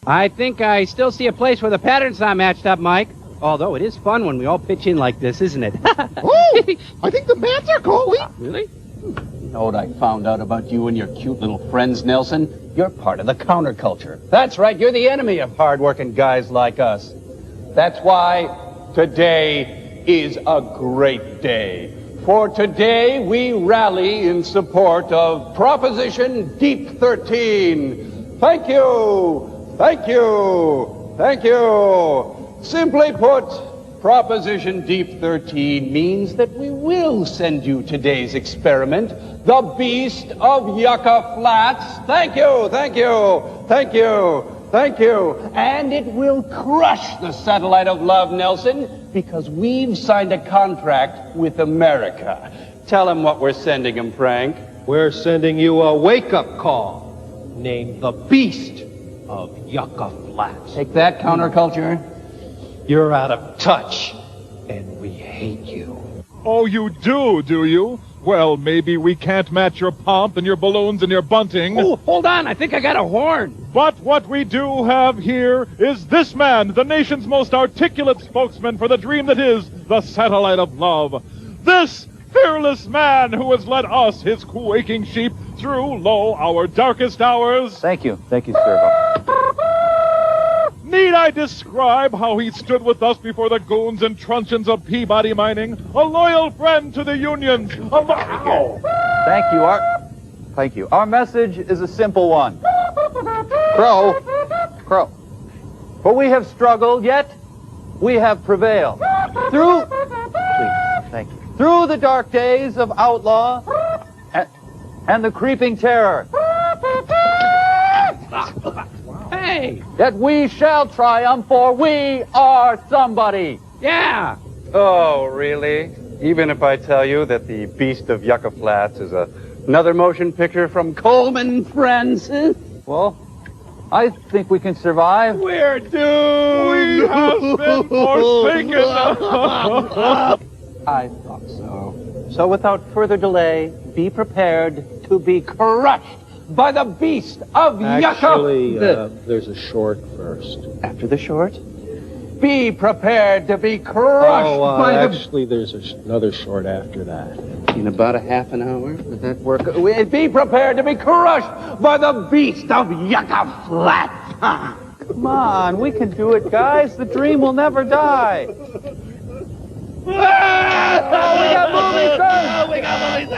I think I still see a place where the pattern's not matched up, Mike. Although it is fun when we all pitch in like this, isn't it? Oh, I think the bats are calling. Really? You know what I found out about you and your cute little friends, Nelson? You're part of the counterculture. That's right, you're the enemy of hard-working guys like us. That's why today is a great day. For today, we rally in support of Proposition Deep 13. Thank you, thank you, thank you. Simply put, Proposition Deep 13 means that we will send you today's experiment, the Beast of Yucca Flats. Thank you, thank you, thank you, thank you. And it will crush the satellite of love, Nelson, because we've signed a contract with America. Tell him what we're sending him, Frank. We're sending you a wake-up call named the Beast of Yucca Flats. Take that, counterculture. You're out of touch, and we hate you. Oh, you do you? Well, maybe we can't match your pomp and your balloons and your bunting. Oh, hold on. I think I got a horn. But what we do have here is this man, the nation's most articulate spokesman for the dream that is the satellite of love. This fearless man who has led us, his quaking sheep, through, our darkest hours. Thank you, Servo. Need I describe how he stood with us before the goons and truncheons of Peabody Mining? A loyal friend to the unions. Thank you. Our message is a simple one. Crow. For we have struggled, yet we have prevailed. Through the dark days of outlaw and the creeping terror. Hey! Yet we shall triumph, for we are somebody. Yeah! Oh, really? Even if I tell you that the Beast of Yucca Flats is another motion picture from Coleman Friends? Well, I think we can survive. We're doomed! We have been forsaken! I thought so. So without further delay, be prepared to be crushed by the Beast of Yucca. Actually, there's a short first. After the short, be prepared to be crushed by actually, there's another short after that. In about a half an hour, would that work? Be prepared to be crushed by the Beast of Yucca Flats. Come on, we can do it, guys. The dream will never die. We got movies, sir! We got movies,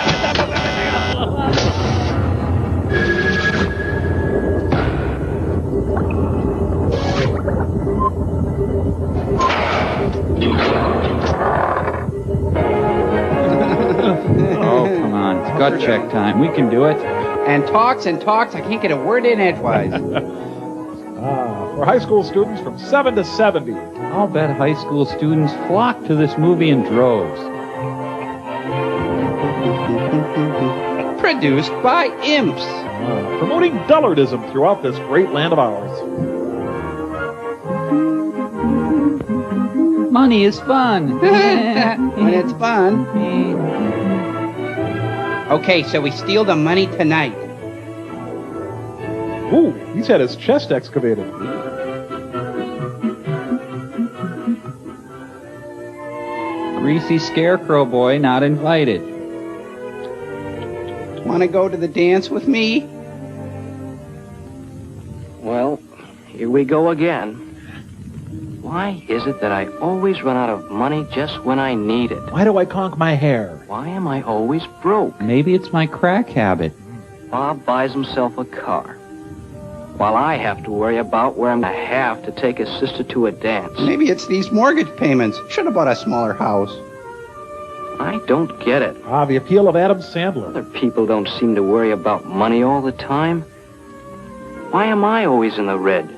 Oh, come on. It's gut check time. We can do it. And talks. I can't get a word in edgewise. For high school students from 7 to 70. I'll bet high school students flock to this movie in droves. Produced by imps. Promoting dullardism throughout this great land of ours. Money is fun. When it's fun. Okay, so we steal the money tonight. Ooh, he's had his chest excavated. Greasy scarecrow boy not invited. Want to go to the dance with me? Well, here we go again. Why is it that I always run out of money just when I need it? Why do I conk my hair? Why am I always broke? Maybe it's my crack habit. Bob buys himself a car, while I have to worry about where I'm going to have to take his sister to a dance. Maybe it's these mortgage payments. Should have bought a smaller house. I don't get it. The appeal of Adam Sandler. Other people don't seem to worry about money all the time. Why am I always in the red?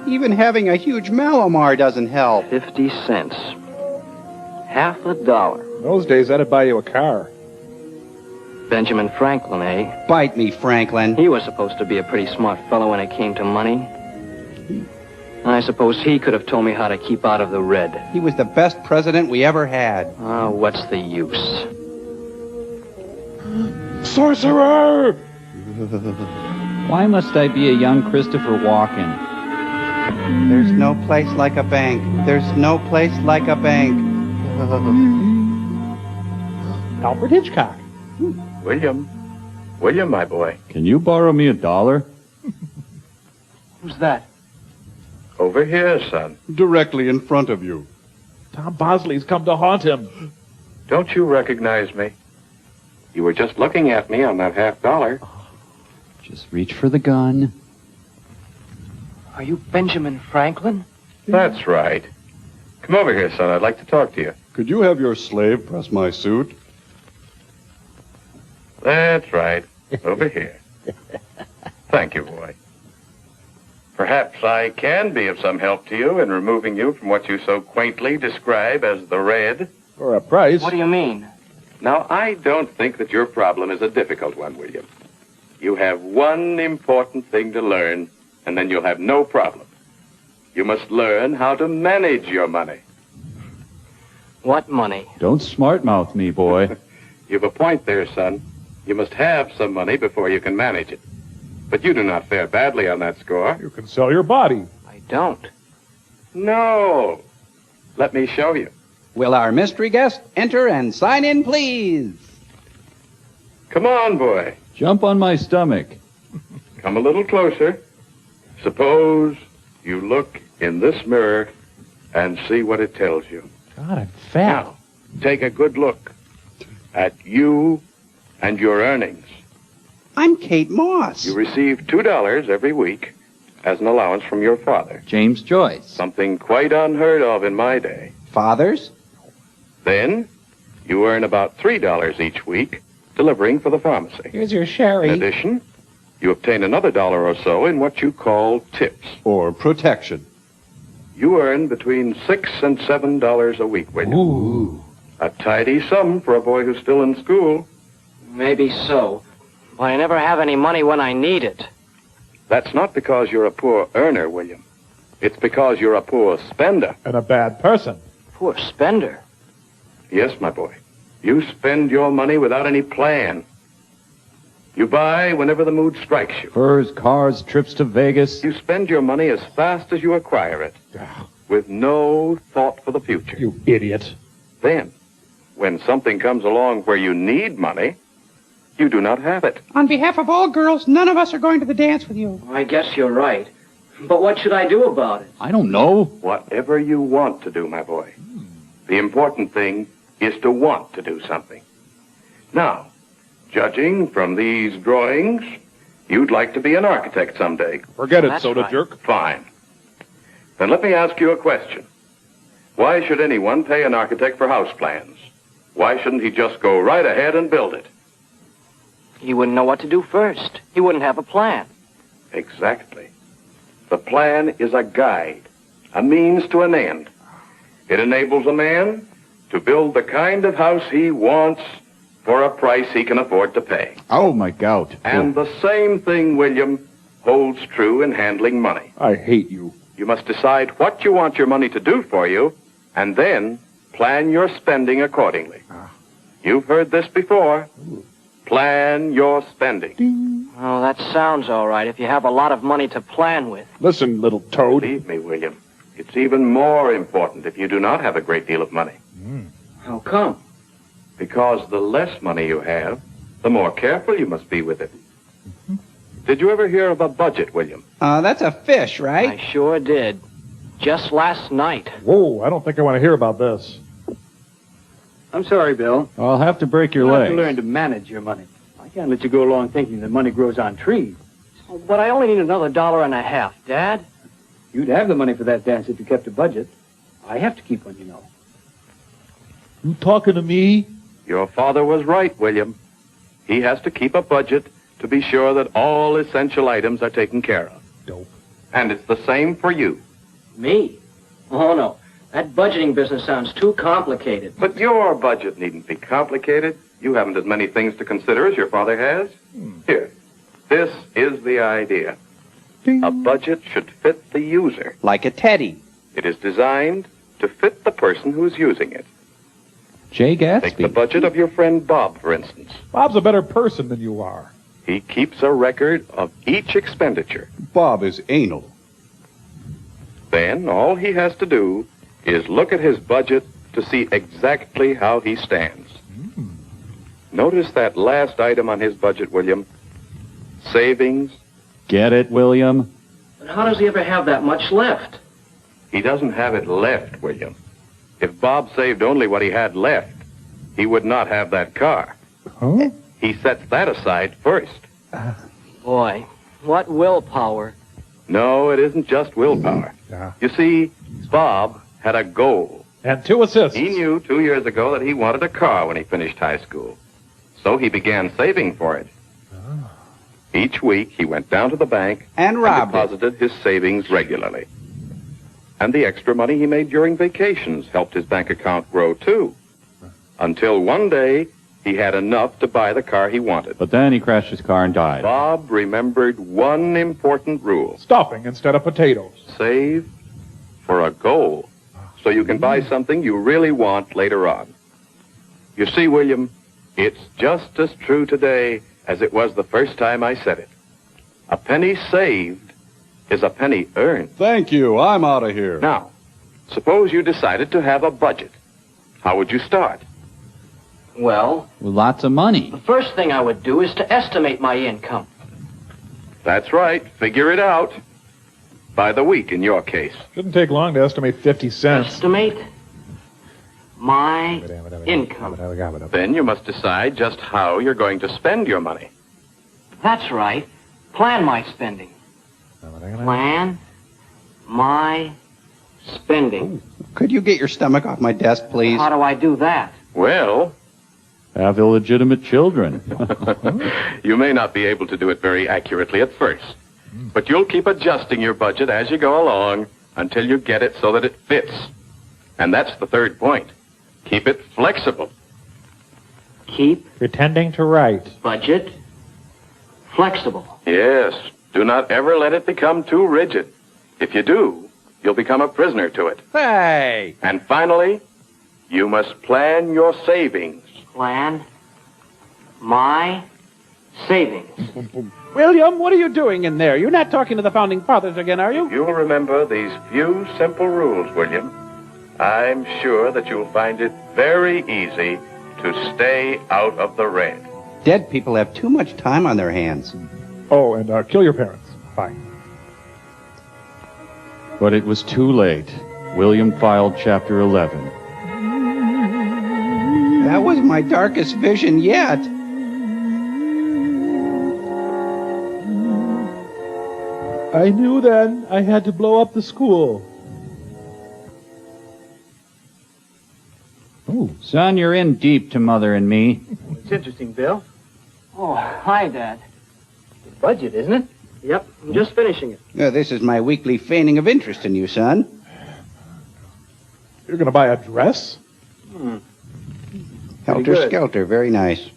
Even having a huge Malamar doesn't help. 50 cents. Half a dollar. Those days, that'd buy you a car. Benjamin Franklin, eh? Bite me, Franklin. He was supposed to be a pretty smart fellow when it came to money. I suppose he could have told me how to keep out of the red. He was the best president we ever had. Oh, what's the use? Sorcerer! Why must I be a young Christopher Walken? There's no place like a bank. There's no place like a bank. Alfred Hitchcock. William. William, my boy. Can you borrow me $1? Who's that? Over here, son. Directly in front of you. Tom Bosley's come to haunt him. Don't you recognize me? You were just looking at me on that $50. Just reach for the gun. Are you Benjamin Franklin? That's right. Come over here, son. I'd like to talk to you. Could you have your slave press my suit? That's right. Over here. Thank you, boy. Perhaps I can be of some help to you in removing you from what you so quaintly describe as the red. For a price. What do you mean? Now, I don't think that your problem is a difficult one, William. You have one important thing to learn, and then you'll have no problem. You must learn how to manage your money. What money? Don't smart-mouth me, boy. You've a point there, son. You must have some money before you can manage it. But you do not fare badly on that score. You can sell your body. I don't. No. Let me show you. Will our mystery guest enter and sign in, please? Come on, boy. Jump on my stomach. Come a little closer. Suppose you look in this mirror and see what it tells you. God, I'm fat. Now, take a good look at you and your earnings. I'm Kate Moss. You receive $2 every week as an allowance from your father. James Joyce. Something quite unheard of in my day. Fathers? Then, you earn about $3 each week delivering for the pharmacy. Here's your sherry. In addition, you obtain another $1 or so in what you call tips. Or protection. You earn between $6 and $7 a week, William. Ooh. A tidy sum for a boy who's still in school. Maybe so. But I never have any money when I need it. That's not because you're a poor earner, William. It's because you're a poor spender. And a bad person. Poor spender. Yes, my boy. You spend your money without any plan. You buy whenever the mood strikes you. Furs, cars, trips to Vegas. You spend your money as fast as you acquire it, with no thought for the future. You idiot. Then, when something comes along where you need money, you do not have it. On behalf of all girls, none of us are going to the dance with you. I guess you're right. But what should I do about it? I don't know. Whatever you want to do, my boy. The important thing is to want to do something. Now, judging from these drawings, you'd like to be an architect someday. Forget it, That's soda right. jerk. Fine. Then let me ask you a question. Why should anyone pay an architect for house plans? Why shouldn't he just go right ahead and build it? He wouldn't know what to do first. He wouldn't have a plan. Exactly. The plan is a guide, a means to an end. It enables a man to build the kind of house he wants for a price he can afford to pay. Oh, my gout. And the same thing, William, holds true in handling money. I hate you. You must decide what you want your money to do for you, and then plan your spending accordingly. You've heard this before. Plan your spending. Oh, that sounds all right if you have a lot of money to plan with. Listen, little toad. Believe me, William, it's even more important if you do not have a great deal of money. How come? Because the less money you have, the more careful you must be with it. Did you ever hear of a budget, William? That's a fish, right? I sure did. Just last night. Whoa, I don't think I want to hear about this. I'm sorry, Bill. I'll have to break your You have leg. to learn to manage your money. I can't let you go along thinking that money grows on trees. But I only need another $1.50, Dad. You'd have the money for that dance if you kept a budget. I have to keep one, you know. You talking to me? Your father was right, William. He has to keep a budget to be sure that all essential items are taken care of. Dope. And it's the same for you. Me? Oh, no. That budgeting business sounds too complicated. But your budget needn't be complicated. You haven't as many things to consider as your father has. Here, this is the idea. A budget should fit the user. Like a teddy. It is designed to fit the person who is using it. Jay Take the Gatsby. budget of your friend Bob, for instance. Bob's a better person than you are. He keeps a record of each expenditure. Bob is anal. Then all he has to do is look at his budget to see exactly how he stands. Notice that last item on his budget, William. Savings. Get it, William? But how does he ever have that much left? He doesn't have it left, William. If Bob saved only what he had left, he would not have that car. Huh? He sets that aside first. Boy, what willpower. No, it isn't just willpower. You see, Bob had a goal. And 2 assists. He knew 2 years ago that he wanted a car when he finished high school. So he began saving for it. Each week, he went down to the bank And robbed it. deposited his savings regularly. And the extra money he made during vacations helped his bank account grow, too. Until one day, he had enough to buy the car he wanted. But then he crashed his car and died. Bob remembered one important rule. Stuffing instead of potatoes. Save for a goal, so you can buy something you really want later on. You see, William, it's just as true today as it was the first time I said it. A penny saved is a penny earned. Thank you. I'm out of here. Now, suppose you decided to have a budget. How would you start? Well, With lots of money. the first thing I would do is to estimate my income. That's right. Figure it out. By the week, in your case. Shouldn't take long to estimate 50 cents. Estimate my income. Then you must decide just how you're going to spend your money. That's right. Plan my spending. Plan my spending. Could you get your stomach off my desk, please? How do I do that? Well, Have illegitimate children. you may not be able to do it very accurately at first, but you'll keep adjusting your budget as you go along until you get it so that it fits. And that's the third point. Keep it flexible. Keep Pretending to write. budget flexible. Yes, do not ever let it become too rigid. If you do, you'll become a prisoner to it. Hey! And finally, you must plan your savings. Plan my savings. William, what are you doing in there? You're not talking to the Founding Fathers again, are you? You'll remember these few simple rules, William. I'm sure that you'll find it very easy to stay out of the red. Dead people have too much time on their hands. Oh, and kill your parents. Bye. But it was too late. William filed Chapter 11. That was my darkest vision yet. I knew then I had to blow up the school. Ooh. Son, you're in deep to Mother and me. It's interesting, Bill. Oh, hi, Dad. The budget, isn't it? Yep, I'm just finishing it. This is my weekly feigning of interest in you, son. You're going to buy a dress? Helter good. Skelter, very nice.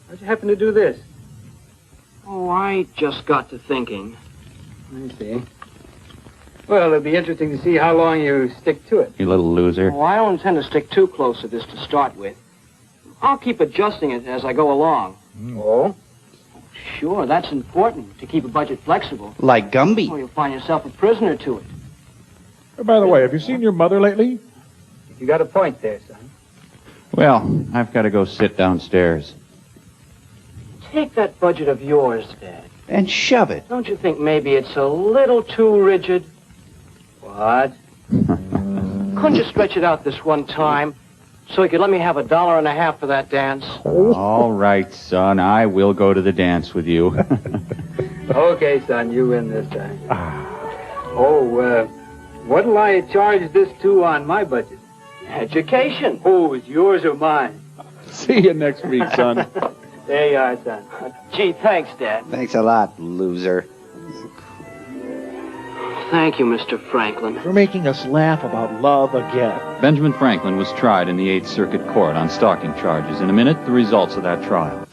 How'd you happen to do this? Oh, I just got to thinking. I see. Well, it'll be interesting to see how long you stick to it. You little loser. Oh, I don't intend to stick too close to this to start with. I'll keep adjusting it as I go along. Oh? Sure, that's important, to keep a budget flexible. Like Gumby. Or you'll find yourself a prisoner to it. Oh, by the way, have you seen your mother lately? You got a point there, son. Well, I've got to go sit downstairs. Take that budget of yours, Dad. And shove it. Don't you think maybe it's a little too rigid? What? Couldn't you stretch it out this one time so you could let me have $1.50 for that dance? All right, son. I will go to the dance with you. Okay, son, you win this time. Oh, what'll I charge this to on my budget? Education. Oh, it's yours or mine? See you next week, son. There you are, son. Gee, thanks, Dad. Thanks a lot, loser. Thank you, Mr. Franklin. You're making us laugh about love again. Benjamin Franklin was tried in the 8th Circuit Court on stalking charges. In a minute, the results of that trial.